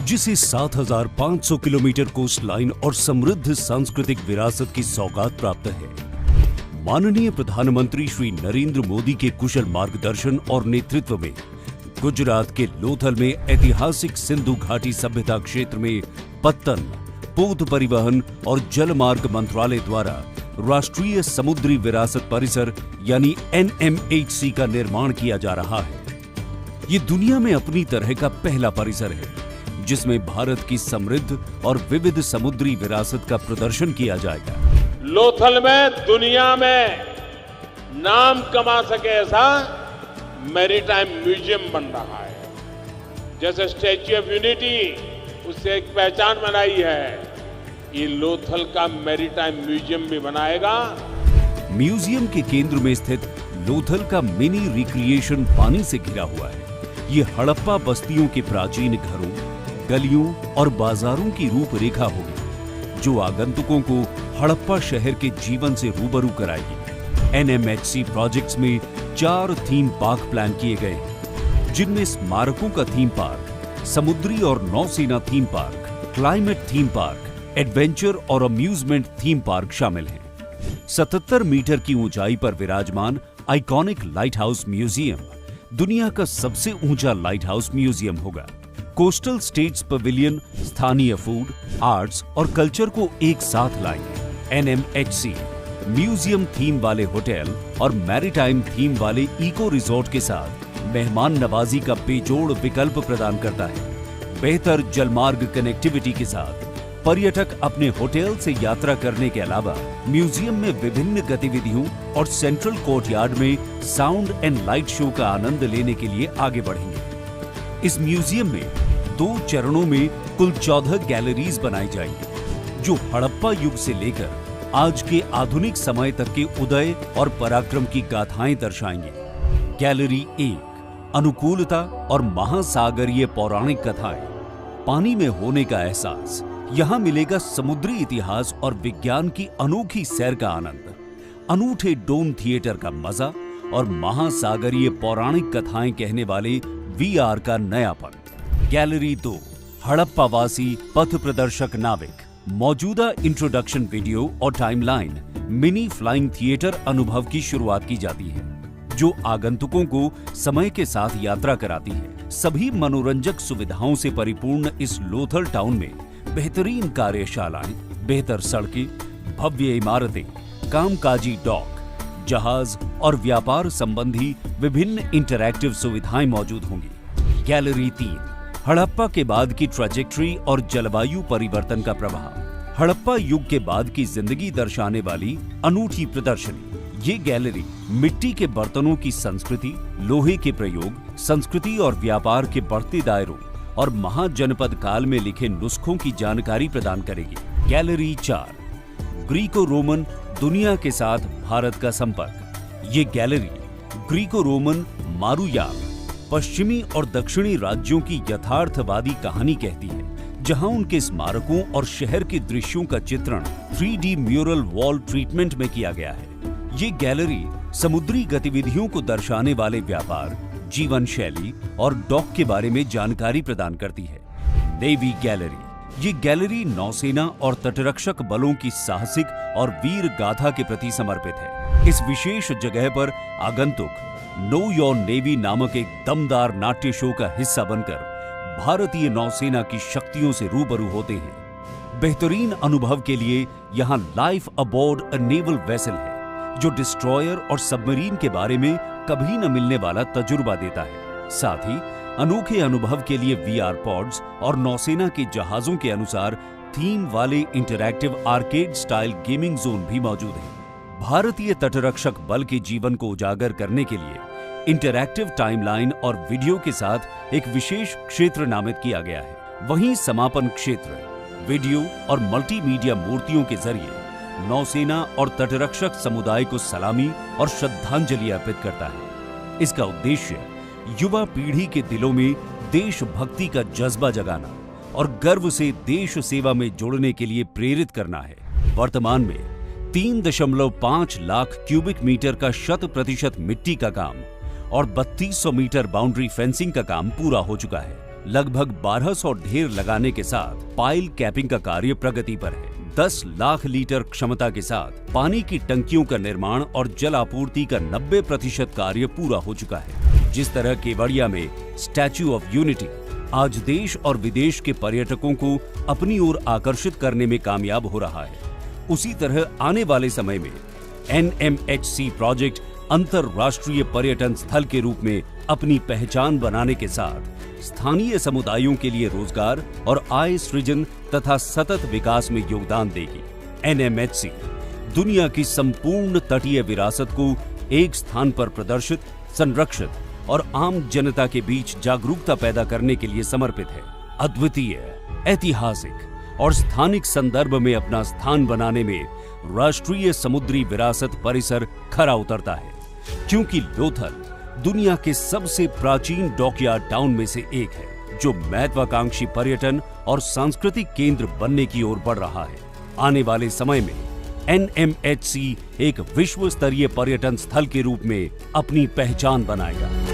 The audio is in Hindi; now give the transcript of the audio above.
जिसे 7,500 किलोमीटर कोस्ट लाइन और समृद्ध सांस्कृतिक विरासत की सौगात प्राप्त है। माननीय प्रधानमंत्री श्री नरेंद्र मोदी के कुशल मार्गदर्शन और नेतृत्व में गुजरात के लोथल में ऐतिहासिक सिंधु घाटी सभ्यता क्षेत्र में पत्तन, पोत परिवहन और जलमार्ग मंत्रालय द्वारा राष्ट्रीय समुद्री विरासत परिसर यानी NMHC का निर्माण किया जा रहा है। ये दुनिया में अपनी तरह का पहला परिसर है जिसमें भारत की समृद्ध और विविध समुद्री विरासत का प्रदर्शन किया जाएगा। लोथल में दुनिया में नाम कमा सके ऐसा मैरीटाइम म्यूजियम बन रहा है। जैसे स्टैच्यू ऑफ यूनिटी उससे एक पहचान बनाई है, ये लोथल का मैरीटाइम म्यूजियम भी बनाएगा। म्यूजियम के केंद्र में स्थित लोथल का मिनी रिक्रिएशन पानी से घिरा हुआ है। ये हड़प्पा बस्तियों के प्राचीन घरों, गलियों और बाजारों की रूपरेखा होगी जो आगंतुकों को हड़प्पा शहर के जीवन से रूबरू कराएगी। NMHC प्रोजेक्ट्स में 4 थीम पार्क प्लान किए गए हैं, जिनमें स्मारकों का थीम पार्क, समुद्री और नौसेना theme park, climate theme park, adventure और अम्यूजमेंट थीम पार्क शामिल हैं। 77 मीटर की ऊंचाई पर विराजमान आइकॉनिक लाइट हाउस म्यूजियम दुनिया का सबसे ऊंचा लाइट हाउस म्यूजियम होगा। कोस्टल स्टेट्स पवेलियन स्थानीय फूड, आर्ट्स और कल्चर को एक साथ लाएंगे। NMHC म्यूजियम थीम वाले होटल और मैरीटाइम थीम वाले इको रिजॉर्ट के साथ मेहमान नवाजी का बेजोड़ विकल्प प्रदान करता है। बेहतर जलमार्ग कनेक्टिविटी के साथ पर्यटक अपने होटल से यात्रा करने के अलावा म्यूजियम में विभिन्न गतिविधियों और सेंट्रल कोर्टयार्ड में साउंड एंड लाइट शो का आनंद लेने के लिए आगे बढ़ेंगे। इस म्यूजियम में 2 चरणों में कुल 14 गैलरीज बनाई जाएंगी जो हड़प्पा युग से लेकर आज के आधुनिक समय तक के उदय और पराक्रम की गाथाएं दर्शाएंगे। गैलरी 1 अनुकूलता और महासागरीय पौराणिक कथाएं, पानी में होने का एहसास। यहाँ मिलेगा समुद्री इतिहास और विज्ञान की अनोखी सैर का आनंद, अनूठे डोम थिएटर का मजा और महासागरीय पौराणिक कथाएं कहने वाले VR का नयापन। गैलरी 2 हड़प्पावासी पथ प्रदर्शक नाविक, मौजूदा इंट्रोडक्शन वीडियो और टाइमलाइन मिनी फ्लाइंग थिएटर अनुभव की शुरुआत की जाती है जो आगंतुकों को समय के साथ यात्रा कराती है। सभी मनोरंजक सुविधाओं से परिपूर्ण इस लोथल टाउन में बेहतरीन कार्यशालाएं, बेहतर सड़कें, भव्य इमारतें, कामकाजी डॉक, जहाज और व्यापार संबंधी विभिन्न इंटरैक्टिव सुविधाएं मौजूद होंगी। गैलरी 3 हड़प्पा के बाद की ट्रैजेक्टरी और जलवायु परिवर्तन का प्रभाव, हड़प्पा युग के बाद की जिंदगी दर्शाने वाली अनूठी प्रदर्शनी। ये गैलरी मिट्टी के बर्तनों की संस्कृति, लोहे के प्रयोग, संस्कृति और व्यापार के बढ़ते दायरों और महाजनपद काल में लिखे नुस्खों की जानकारी प्रदान करेगी। गैलरी 4 ग्रीको रोमन दुनिया के साथ भारत का संपर्क। ये गैलरी ग्रीको रोमन मारुयाल पश्चिमी और दक्षिणी राज्यों की यथार्थवादी कहानी कहती है, जहां उनके स्मारकों और शहर के दृश्यों का चित्रण 3D म्यूरल वॉल ट्रीटमेंट में किया गया है। ये गैलरी समुद्री गतिविधियों को दर्शाने वाले व्यापार, जीवन शैली और डॉक के बारे में जानकारी प्रदान करती है। नेवी गैलरी ये गैलरी नौसेना और तटरक्षक बलों की साहसिक और वीर गाथा के प्रति समर्पित है। इस विशेष जगह पर आगंतुक नो योर नेवी नामक एक दमदार नाट्य शो का हिस्सा बनकर भारतीय नौसेना की शक्तियों से रूबरू होते हैं। बेहतरीन अनुभव के लिए यहाँ life aboard a naval vessel है जो डिस्ट्रॉयर और सबमरीन के बारे में कभी न मिलने वाला तजुर्बा देता है। साथ ही अनोखे अनुभव के लिए VR पॉड्स और नौसेना के जहाजों के अनुसार थीम वाले interactive arcade style gaming zone भी मौजूद है। भारतीय तटरक्षक बल के जीवन को उजागर करने के लिए इंटरैक्टिव टाइमलाइन और वीडियो के साथ एक विशेष क्षेत्र नामित किया गया है। वहीं समापन क्षेत्र वीडियो और मल्टीमीडिया मूर्तियों के जरिए नौसेना और तटरक्षक समुदाय को सलामी और श्रद्धांजलि अर्पित करता है। इसका उद्देश्य युवा पीढ़ी के दिलों में देशभक्ति का जज्बा जगाना और गर्व से देश सेवा में जुड़ने के लिए प्रेरित करना है। वर्तमान में 3.5 लाख क्यूबिक मीटर का 100% मिट्टी का काम और 3200 मीटर बाउंड्री फेंसिंग का काम पूरा हो चुका है। लगभग 1200 ढेर लगाने के साथ पाइल कैपिंग का कार्य प्रगति पर है। 10 लाख लीटर क्षमता के साथ पानी की टंकियों का निर्माण और जल आपूर्ति का 90% कार्य पूरा हो चुका है। जिस तरह केवड़िया में स्टैच्यू ऑफ यूनिटी आज देश और विदेश के पर्यटकों को अपनी ओर आकर्षित करने में कामयाब हो रहा है, उसी तरह आने वाले समय में NMHC प्रोजेक्ट अंतरराष्ट्रीय पर्यटन स्थल के रूप में अपनी पहचान बनाने के साथ स्थानीय समुदायों के लिए रोजगार और आय सृजन तथा सतत विकास में योगदान देगी। NMHC दुनिया की संपूर्ण तटीय विरासत को एक स्थान पर प्रदर्शित, संरक्षित और आम जनता के बीच जागरूकता पैदा करने के लिए समर्पित है। अद्वितीय, ऐतिहासिक और स्थानिक संदर्भ में अपना स्थान बनाने में राष्ट्रीय समुद्री विरासत परिसर खरा उतरता है, क्योंकि लोथल दुनिया के सबसे प्राचीन डॉकयार्ड टाउन में से एक है, जो महत्वाकांक्षी पर्यटन और सांस्कृतिक केंद्र बनने की ओर बढ़ रहा है। आने वाले समय में NMHC एक विश्व स्तरीय पर्यटन स्थल के रूप में अपनी पहचान बनाएगा।